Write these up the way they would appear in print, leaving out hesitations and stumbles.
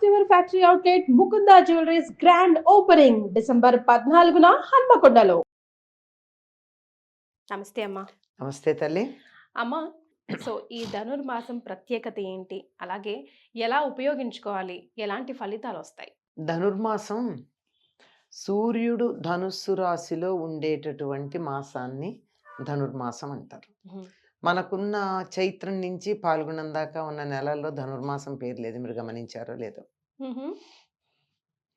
Largest ever factory outlet Mukunda jewelleries grand opening December 14న హన్మకొండలో. నమస్తే అమ్మా. నమస్తే తల్లి. అమ్మ, సో ఈ ధనుర్మాసం ప్రత్యేకత ఏంటి, అలాగే ఎలా ఉపయోగించుకోవాలి, ఎలాంటి ఫలితాలు వస్తాయి? ధనుర్మాసం సూర్యుడు ధనుస్సు రాశిలో ఉండేటటువంటి మాసాన్ని ధనుర్మాసం అంటారు. మనకున్న చైత్రం నుంచి పాల్గొనం దాకా ఉన్న నెలల్లో ధనుర్మాసం పేరు లేదు. మీరు గమనించారో లేదో?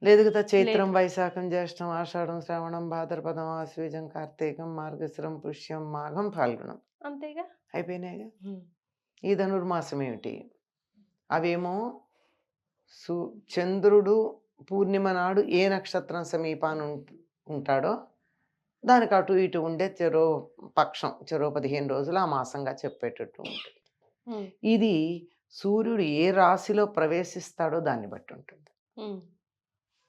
లేదు కదా. చైత్రం, వైశాఖం, జ్యేష్టం, ఆషాఢం, శ్రావణం, భాద్రపదం, ఆశ్వీజం, కార్తీకం, మార్గశిరం, పుష్యం, మాఘం, ఫాల్గుణం, అంతేగా, అయిపోయినాయిగా. ఈ ధనుర్మాసం ఏమిటి? అవేమో చంద్రుడు పూర్ణిమ నాడు ఏ నక్షత్రం సమీపాన ఉంటాడో దానికి అటు ఇటు ఉండే చెరో పక్షం, చెరో 15 రోజులు ఆ మాసంగా చెప్పేటట్టు ఉంటుంది. ఇది సూర్యుడు ఏ రాశిలో ప్రవేశిస్తాడో దాన్ని బట్టి ఉంటుంది.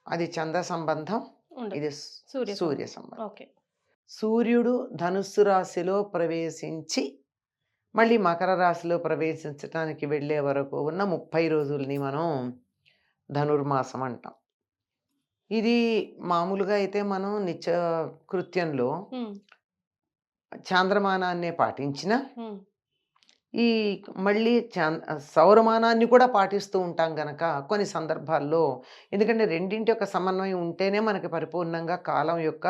అది చంద్ర సంబంధం, ఇది సూర్య సంబంధం. సూర్యుడు ధనుస్సు రాశిలో ప్రవేశించి మళ్ళీ మకర రాశిలో ప్రవేశించడానికి వెళ్ళే వరకు ఉన్న 30 రోజుల్ని మనం ధనుర్మాసం అంటాం. ఇది మామూలుగా అయితే మనం నిత్య కృత్యంలో చాంద్రమానాన్నే పాటించిన ఈ మళ్ళీ సౌరమానాన్ని కూడా పాటిస్తూ ఉంటాం గనక కొన్ని సందర్భాల్లో, ఎందుకంటే రెండింటి యొక్క సమన్వయం ఉంటేనే మనకి పరిపూర్ణంగా కాలం యొక్క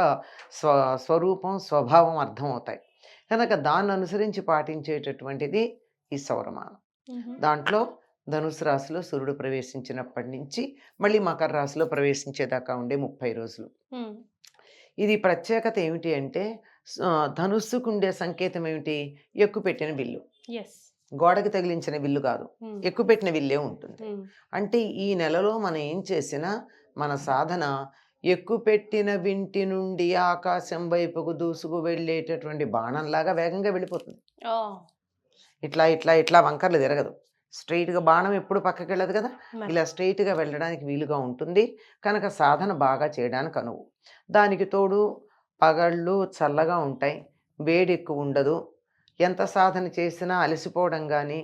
స్వరూపం, స్వభావం అర్థమవుతాయి కనుక దాన్ని అనుసరించి పాటించేటటువంటిది ఈ సౌరమానం. దాంట్లో ధనుసు రాశిలో సూర్యుడు ప్రవేశించినప్పటి నుంచి మళ్ళీ మకర రాశిలో ప్రవేశించేదాకా ఉండే 30 రోజులు. ఇది ప్రత్యేకత ఏమిటి అంటే, ధనుస్సుకు ఉండే సంకేతం ఏమిటి? ఎక్కుపెట్టిన విల్లు. గోడకి తగిలించిన విల్లు కాదు, ఎక్కుపెట్టిన విల్లే ఉంటుంది. అంటే ఈ నెలలో మనం ఏం చేసినా మన సాధన ఎక్కుపెట్టిన వింటి నుండి ఆకాశం వైపుకు దూసుకు వెళ్ళేటటువంటి బాణంలాగా వేగంగా వెళ్ళిపోతుంది. ఇట్లా ఇట్లా ఇట్లా వంకర్లు తిరగదు. స్ట్రైట్గా బాణం ఎప్పుడు పక్కకి వెళ్ళదు కదా, ఇలా స్ట్రైట్గా వెళ్ళడానికి వీలుగా ఉంటుంది కనుక సాధన బాగా చేయడానికి అనువు. దానికి తోడు పగళ్ళు చల్లగా ఉంటాయి, వేడి ఎక్కువ ఉండదు. ఎంత సాధన చేసినా అలసిపోవడం కానీ,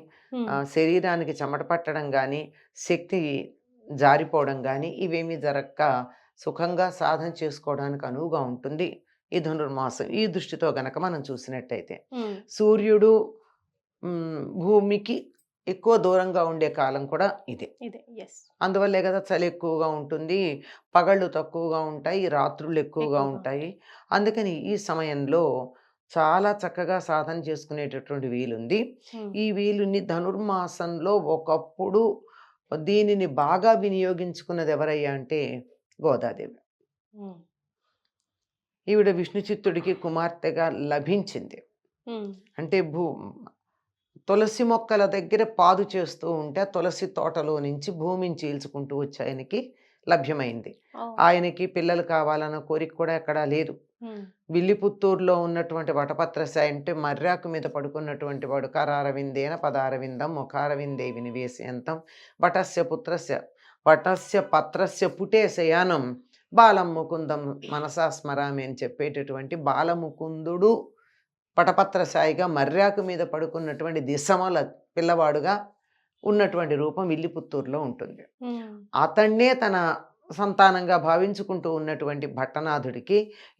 శరీరానికి చెమట పట్టడం కానీ, శక్తి జారిపోవడం కానీ ఇవేమీ జరగక సుఖంగా సాధన చేసుకోవడానికి అనువుగా ఉంటుంది ఈ ధనుర్మాసం. ఈ దృష్టితో గనక మనం చూసినట్టయితే సూర్యుడు భూమికి ఎక్కువ దూరంగా ఉండే కాలం కూడా ఇదే. అందువల్లే కదా చలి ఎక్కువగా ఉంటుంది, పగళ్ళు తక్కువగా ఉంటాయి, రాత్రులు ఎక్కువగా ఉంటాయి. అందుకని ఈ సమయంలో చాలా చక్కగా సాధన చేసుకునేటటువంటి వీలుంది. ఈ వీలుని ధనుర్మాసంలో ఒకప్పుడు దీనిని బాగా వినియోగించుకున్నది ఎవరయ్యా అంటే గోదాదేవి. ఈవిడ విష్ణు చిత్తుడికి కుమార్తెగా లభించింది. అంటే తులసి మొక్కల దగ్గర పాదు చేస్తూ ఉంటే తులసి తోటలో నుంచి భూమిని చీల్చుకుంటూ వచ్చి ఆయనకి లభ్యమైంది. ఆయనకి పిల్లలు కావాలన్న కోరిక కూడా ఎక్కడా లేదు. విల్లిపుత్తూరులో ఉన్నటువంటి వటపత్రశాయి అంటే మర్రాకు మీద పడుకున్నటువంటి వాడు, కరారవిందేన పదారవిందం ముఖారవిందే వినివేశయంతం వటస్య పుత్రస్య వటస్య పత్రస్య పుటే శయానం బాలం ముకుందం మనసా స్మరామి అని చెప్పేటటువంటి బాలముకుందుడు పటపత్రశాయిగా మర్రాకు మీద పడుకున్నటువంటి దిశమల పిల్లవాడుగా ఉన్నటువంటి రూపం విల్లిపుత్తూరులో ఉంటుంది. అతన్నే తన సంతానంగా భావించుకుంటూ ఉన్నటువంటి భట్టనాథుడికి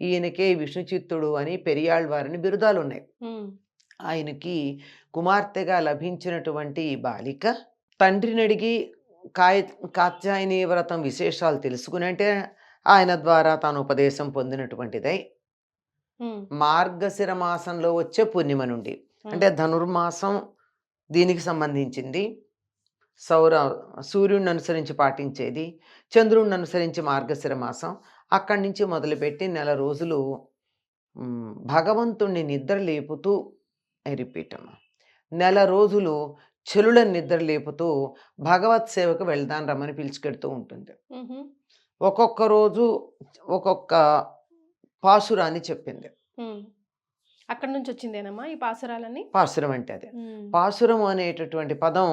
ఈయనకే విష్ణుచిత్తుడు అని పెరియాళ్వారిని బిరుదాలు ఉన్నాయి. ఆయనకి కుమార్తెగా లభించినటువంటి ఈ బాలిక తండ్రిని అడిగి కాత్యాయని వ్రతం విశేషాలు తెలుసుకుని, అంటే ఆయన ద్వారా తాను ఉపదేశం పొందినటువంటిదై మార్గశిర మాసంలో వచ్చే పూర్ణిమ నుండి, అంటే ధనుర్మాసం దీనికి సంబంధించింది. సూర్యుడిని అనుసరించి పాటించేది, చంద్రుడిని అనుసరించి మార్గశిర మాసం. అక్కడి నుంచి మొదలుపెట్టి నెల రోజులు భగవంతుణ్ణి నిద్ర లేపుతూ, రిపీట్ అమ్మా, నెల రోజులు చెలులను నిద్ర లేపుతూ భగవత్ సేవకు వెళ్దాం రమ్మని పిలుచుకెడుతూ ఉంటుంది. ఒక్కొక్క రోజు ఒక్కొక్క పాసురాన్ని చెప్పింది. అక్కడ నుంచి వచ్చిందేనమ్మా ఈ పాసురాలన్నీ? పాసురం అంటే అదే. పాసురం అనేటటువంటి పదం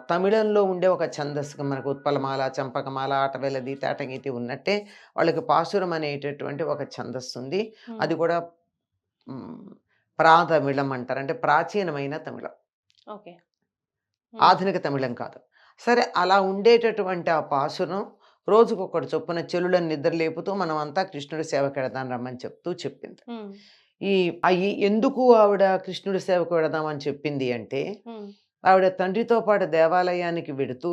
తమిళంలో ఉండే ఒక ఛందస్సుగా, మనకు ఉత్పలమాల, చంపకమాల, ఆటవెలది, తేటగీతి ఉన్నట్టే వాళ్ళకి పాసురం అనేటటువంటి ఒక ఛందస్సు ఉంది. అది కూడా ప్రాతమిళం అంటారు, అంటే ప్రాచీనమైన తమిళం, ఆధునిక తమిళం కాదు. సరే అలా ఉండేటటువంటి ఆ పాసురం రోజుకొకటి చొప్పున చెలులను నిద్ర లేపుతూ మనం అంతా కృష్ణుడి సేవకి వెళదాం రమ్మని చెప్పింది. ఉమ్, ఎందుకు ఆవిడ కృష్ణుడి సేవకు వెళదామని చెప్పింది అంటే, ఉమ్, ఆవిడ తండ్రితో పాటు దేవాలయానికి వెడుతూ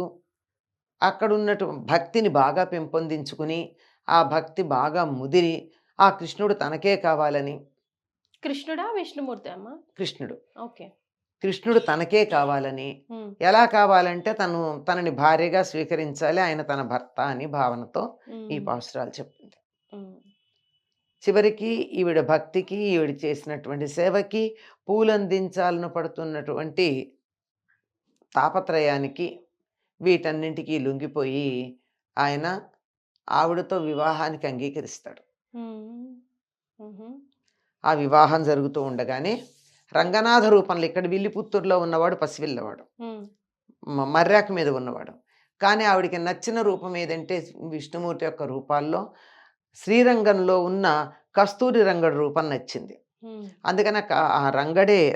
అక్కడ ఉన్నట్టు భక్తిని బాగా పెంపొందించుకుని ఆ భక్తి బాగా ముదిరి ఆ కృష్ణుడు తనకే కావాలని. కృష్ణుడా విష్ణుమూర్తి అమ్మ? కృష్ణుడు ఓకే. కృష్ణుడు తనకే కావాలని, ఉమ్, ఎలా కావాలంటే తనని భార్యగా స్వీకరించాలి, ఆయన తన భర్త అని భావనతో ఈ ఉమ్, పాసురాలు చెప్పింది. ఉమ్, చివరికి ఈవిడ భక్తికి, ఈవిడ చేసినటువంటి సేవకి, పూలందించాలను పడుతున్నటువంటి తాపత్రయానికి, వీటన్నింటికి లొంగిపోయి ఆయన ఆవిడతో వివాహానికి అంగీకరిస్తాడు. ఉమ్, ఉహు, ఆ వివాహం జరుగుతూ ఉండగానే రంగనాథ రూపంలో, ఇక్కడ విల్లిపుత్తూరులో ఉన్నవాడు పసివిల్లవాడు, ఉమ్, మర్రాకు మీద ఉన్నవాడు. కానీ ఆవిడికి నచ్చిన రూపం ఏదంటే విష్ణుమూర్తి యొక్క రూపాల్లో శ్రీరంగంలో ఉన్న కస్తూరి రంగడు రూపం నచ్చింది. ఉమ్, అందుకని ఆ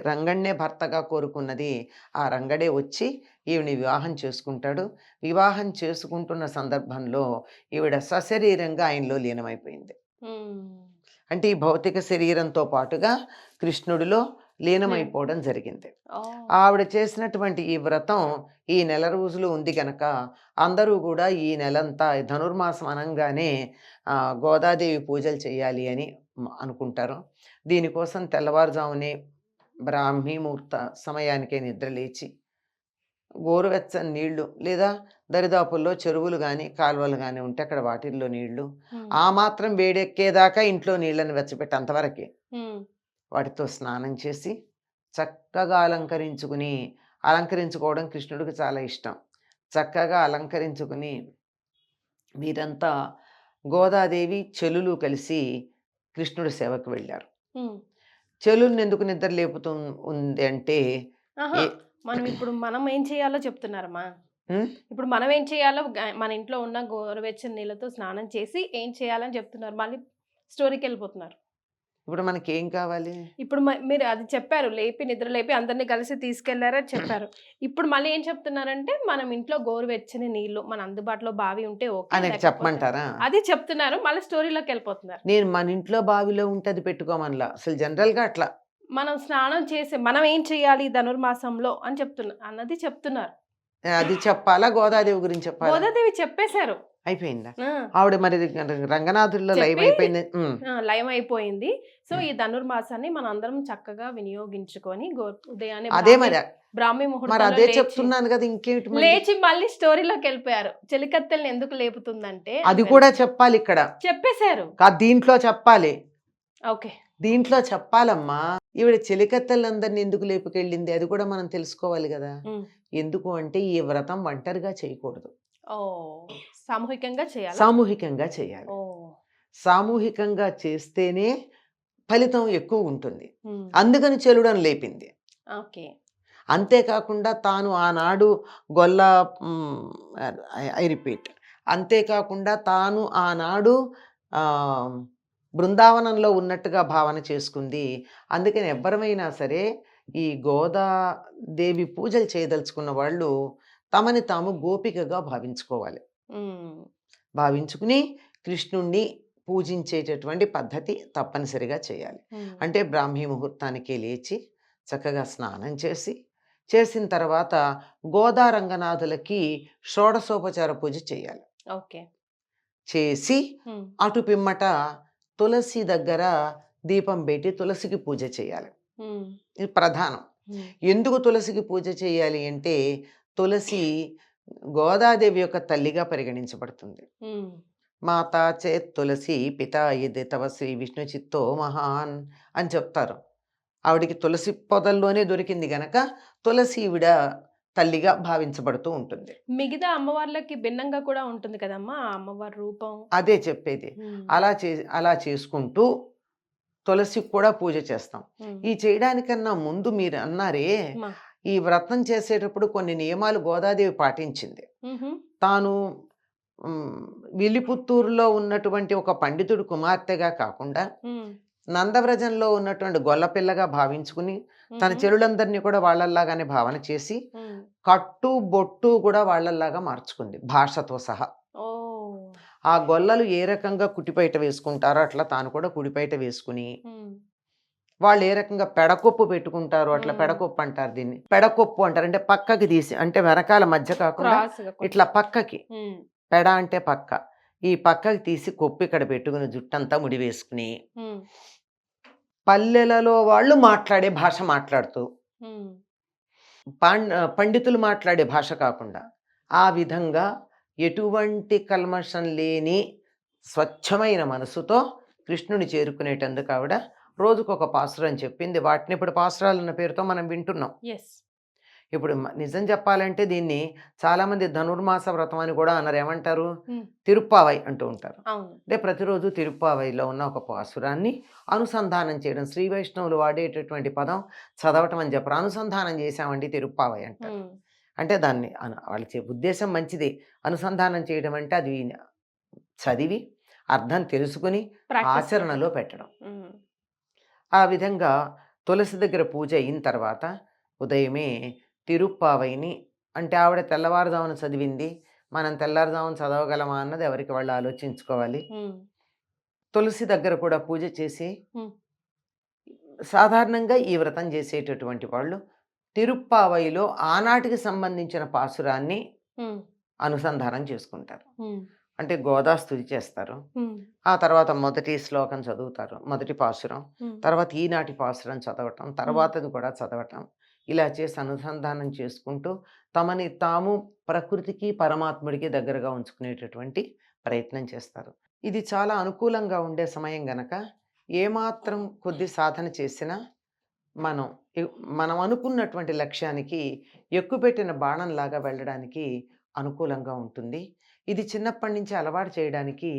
రంగణ్ణే భర్తగా కోరుకున్నది. ఆ రంగడే వచ్చి ఈవిని వివాహం చేసుకుంటాడు. వివాహం చేసుకుంటున్న సందర్భంలో ఈవిడ సశరీరంగా ఆయనలో లీనమైపోయింది. ఉమ్, అంటే ఈ భౌతిక శరీరంతో పాటుగా కృష్ణుడిలో లీనమైపోవడం జరిగింది. ఓ, ఆవిడ చేసినటువంటి ఈ వ్రతం ఈ నెల రోజులు ఉంది గనక అందరూ కూడా ఈ నెలంతా ధనుర్మాసం అనగానే గోదాదేవి పూజలు చేయాలి అని అనుకుంటారు. దీనికోసం తెల్లవారుజామునే బ్రాహ్మీ ముహూర్త సమయానికే నిద్రలేచి గోరువెచ్చని నీళ్లు లేదా దరిదాపుల్లో చెరువులు కానీ కాలువలు కానీ ఉంటే అక్కడ వాటిల్లో నీళ్లు ఉమ్, ఆ మాత్రం వేడెక్కేదాకా ఇంట్లో నీళ్ళని వెచ్చపెట్టి అంతవరకే ఉమ్, వాటితో స్నానం చేసి చక్కగా అలంకరించుకోవడం కృష్ణుడికి చాలా ఇష్టం. చక్కగా అలంకరించుకుని వీరంతా గోదాదేవి చెలులు కలిసి కృష్ణుడి సేవకు వెళ్ళారు. ఉమ్. చెలుల్ని ఎందుకు నిద్ర లేపుతూ ఉంది అంటే ఆహా, ఏ- మనం ఏం చేయాలో చెప్తున్నారమ్మా. ఉం? ఇప్పుడు మనం ఏం చేయాలో మన ఇంట్లో ఉన్న గోరువెచ్చని నీళ్ళతో స్నానం చేసి ఏం చేయాలని చెప్తున్నారు. మళ్ళీ స్టోరీకి వెళ్ళిపోతున్నారు. ఇప్పుడు మనకి ఏం కావాలి? ఇప్పుడు మీరు అది చెప్పారు, నిద్ర లేపి అందరినీ కలిసి తీసుకెళ్లారని చెప్పారు. ఇప్పుడు మళ్ళీ ఏం చెప్తున్నారంటే మనం ఇంట్లో గోరువెచ్చని నీళ్లు మన అందుబాటులో బావి ఉంటే ఓకే అని లేకపోతే చెప్పమంటారా? అది చెప్తున్నారు. మళ్ళీ స్టోరీలోకి వెళ్ళిపోతున్నారు. నేను మన ఇంట్లో బావిలో ఉంటది పెట్టుకోమనలా, అసలు జనరల్గా అట్లా మనం స్నానం చేసి మనం ఏం చేయాలి ధనుర్మాసంలో అని చెప్తున్నారు. అది చెప్పాలా, గోదాదేవి గురించి చెప్పాలా? గోదాదేవి చెప్పేశారు. అయిపోయిందా? ఆ, ఆవిడ మరి రంగనాథుల్లో లైవ్ చెప్పి అయిపోయింది. లయం అయిపోయింది. సో ఈ ధనుర్మాసాన్ని మనం అందరం చక్కగా వినియోగించుకొని ఉదయాన్నే అదే మరి బ్రాహ్మీ మరి ముహూర్తంలో అదే చెప్తున్నాను కదా, ఇంకేమిటి మరి? లేచి మళ్ళీ స్టోరీలోకి వెళ్ళిపోయారు. చెలికత్తెల్ని ఎందుకు లేపుతుందంటే అది కూడా చెప్పాలి ఇక్కడ, చెప్పేశారు. దీంట్లో చెప్పాలి, ఓకే, దీంట్లో చెప్పాలమ్మా. ఈవిడ చెలికత్తెలందరినీ ఎందుకు లేపుకెళ్ళింది అది కూడా మనం తెలుసుకోవాలి కదా. ఎందుకు అంటే ఈ వ్రతం ఒంటరిగా చేయకూడదు, ఓ సామూహికంగా చేయాలి. సామూహికంగా చేయాలి. ఓ, సామూహికంగా చేస్తేనే ఫలితం ఎక్కువ ఉంటుంది. ఉమ్, అందుకని చెలుడని లేపింది. ఓకే, అంతేకాకుండా తాను ఆనాడు గొల్ల ఐ రిపీట్, అంతేకాకుండా తాను ఆనాడు బృందావనంలో ఉన్నట్టుగా భావన చేసుకుంది. అందుకని ఎవ్వరమైనా సరే ఈ గోదాదేవి పూజలు చేయదలుచుకున్న వాళ్ళు తమని తాము గోపికగా భావించుకోవాలి. ఉమ్, భావించుకుని కృష్ణుణ్ణి పూజించేటటువంటి పద్ధతి తప్పనిసరిగా చేయాలి. ఉమ్, అంటే బ్రాహ్మీ ముహూర్తానికే లేచి చక్కగా స్నానం చేసిన తర్వాత గోదా రంగనాథులకి షోడశోపచార పూజ చేయాలి. ఓకే, చేసి ఉమ్, అటు పిమ్మట తులసి దగ్గర దీపం పెట్టి తులసికి పూజ చేయాలి. ఉమ్, ఇది ప్రధానం. ఉమ్, ఎందుకు తులసికి పూజ చేయాలి అంటే తులసి గోదాదేవి యొక్క తల్లిగా పరిగణించబడుతుంది. ఉమ్, మాతా చేత్ తులసి పితా ఇది తవ శ్రీ విష్ణు చిత్తో మహాన్ అని చెప్తారు. ఆవిడికి తులసి పొదల్లోనే దొరికింది గనక తులసి ఈవిడ తల్లిగా భావించబడుతూ ఉంటుంది. మిగతా అమ్మవార్లకి భిన్నంగా కూడా ఉంటుంది కదమ్మా ఆ అమ్మవారి రూపం. అదే చెప్పేది. ఉమ్, అలా చేసుకుంటూ తులసికి కూడా పూజ చేస్తాం. ఉమ్, ఈ చేయడానికన్నా ముందు మీరు అన్నారే, అమ్మా, ఈ వ్రతం చేసేటప్పుడు కొన్ని నియమాలు గోదాదేవి పాటించింది. ఉహు, తాను విల్లిపుత్తూరులో ఉన్నటువంటి ఒక పండితుడు కుమార్తెగా కాకుండా ఉమ్, నందవ్రజంలో ఉన్నటువంటి గొల్లపిల్లగా భావించుకుని తన ఉహు, చెరులందరినీ కూడా వాళ్ళల్లాగానే భావన చేసి ఉమ్, కట్టు బొట్టు కూడా వాళ్ళలాగా మార్చుకుంది భాషతో సహా. ఓ ఆ గొల్లలు ఏ రకంగా కుటిపైట వేసుకుంటారో అట్లా తాను కూడా కుడిపైట వేసుకుని, వాళ్ళు ఏ రకంగా పెడకొప్పు పెట్టుకుంటారో అట్లా పెడకొప్పు అంటారు దీన్ని. పెడకొప్పు అంటారు అంటే పక్కకి తీసి, అంటే వెనకాల మధ్య కాకుండా ఇట్లా పక్కకి, పెడ అంటే పక్క, ఈ పక్కకి తీసి కొప్పు ఇక్కడ పెట్టుకుని జుట్టంతా ముడి వేసుకుని పల్లెలలో వాళ్ళు మాట్లాడే భాష మాట్లాడుతూ, పండితులు మాట్లాడే భాష కాకుండా ఆ విధంగా ఎటువంటి కల్మషం లేని స్వచ్ఛమైన మనసుతో కృష్ణుని చేరుకునేటందుకు ఆవిడ రోజుకొక పాసురం చెప్పింది. వాటిని ఇప్పుడు పాసురాలు అన్న పేరుతో మనం వింటున్నాం. ఇప్పుడు నిజం చెప్పాలంటే దీన్ని చాలామంది ధనుర్మాస వ్రతం అని కూడా అన్నారు. ఏమంటారు? తిరుప్పావై అంటూ ఉంటారు. అంటే ప్రతిరోజు తిరుప్పావైలో ఉన్న ఒక పాసురాన్ని అనుసంధానం చేయడం. శ్రీ వైష్ణవులు వాడేటటువంటి పదం చదవటం అని చెప్పరు, అనుసంధానం చేశామండి తిరుప్పావై అంటారు. అంటే దాన్ని వాళ్ళ ఉద్దేశం మంచిది. అనుసంధానం చేయడం అంటే అది చదివి అర్థం తెలుసుకుని ఆచరణలో పెట్టడం. ఆ విధంగా తులసి దగ్గర పూజ అయిన తర్వాత ఉదయమే తిరుప్పావైని, అంటే ఆవిడ తెల్లవారుజామున చదివింది, మనం తెల్లారుజామున చదవగలమా అన్నది ఎవరికి వాళ్ళు ఆలోచించుకోవాలి. తులసి దగ్గర కూడా పూజ చేసి, సాధారణంగా ఈ వ్రతం చేసేటటువంటి వాళ్ళు తిరుప్పావైలో ఆనాటికి సంబంధించిన పాసురాన్ని అనుసంధానం చేసుకుంటారు. అంటే గోదాస్తుతి చేస్తారు, ఆ తర్వాత మొదటి శ్లోకం చదువుతారు, మొదటి పాసురం, తర్వాత ఈనాటి పాసురం చదవటం, తర్వాతది కూడా చదవటం, ఇలా చేసి అనుసంధానం చేసుకుంటూ తమని తాము ప్రకృతికి పరమాత్ముడికి దగ్గరగా ఉంచుకునేటటువంటి ప్రయత్నం చేస్తారు. ఇది చాలా అనుకూలంగా ఉండే సమయం గనక ఏమాత్రం కొద్ది సాధన చేసినా మనం అనుకున్నటువంటి లక్ష్యానికి ఎక్కుపెట్టిన బాణంలాగా వెళ్ళడానికి అనుకూలంగా ఉంటుంది. ఇది చిన్నప్పటి నుంచి అలవాటు చేయడానికి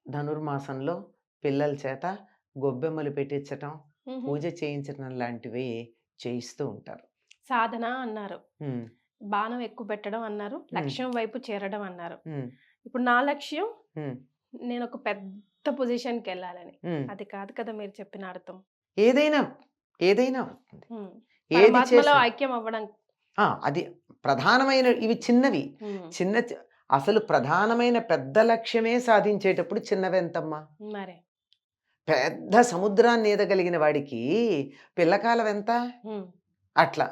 ధనుర్మాసంలో పిల్లల చేత గొబ్బెమ్మలు పెట్టించటం, పూజ చేయించడం లాంటివి చేయిస్తూ ఉంటారు. సాధన అన్నారు, బాణం ఎక్కువ పెట్టడం అన్నారు, లక్ష్యం వైపు చేరడం అన్నారు. ఇప్పుడు నా లక్ష్యం నేను ఒక పెద్ద పొజిషన్కి వెళ్ళాలని, అది కాదు కదా మీరు చెప్పిన అర్థం. ఏదైనా ఐక్యం అవ్వడం, అది ప్రధానమైన, ఇవి చిన్నవి. అసలు ప్రధానమైన పెద్ద లక్ష్యమే సాధించేటప్పుడు చిన్నవెంతమ్మా? మరి పెద్ద సముద్రాన్ని ఈదగలిగిన వాడికి పిల్లకాలం ఎంత? అట్లా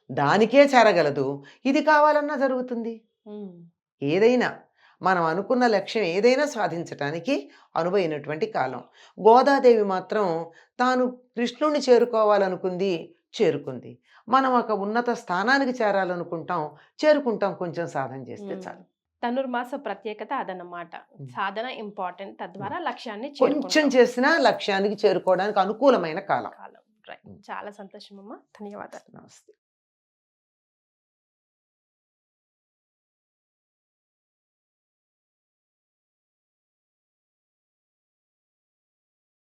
దానికే చేరగలదు. ఇది కావాలన్నా జరుగుతుంది. ఏదైనా మనం అనుకున్న లక్ష్యం ఏదైనా సాధించటానికి అనువైనటువంటి కాలం. గోదాదేవి మాత్రం తాను కృష్ణుణ్ణి చేరుకోవాలనుకుంది, చేరుకుంది. మనం ఒక ఉన్నత స్థానానికి చేరుకుంటాం కొంచెం సాధన చేస్తే చాలు. ధనుర్మాస ప్రత్యేకత అదన్నమాట. సాధన ఇంపార్టెంట్, తద్వారా లక్ష్యాన్ని కొంచెం చేసినా లక్ష్యానికి చేరుకోవడానికి అనుకూలమైన కాలం. చాలా సంతోషం అమ్మా, ధన్యవాదాలు. నమస్తే.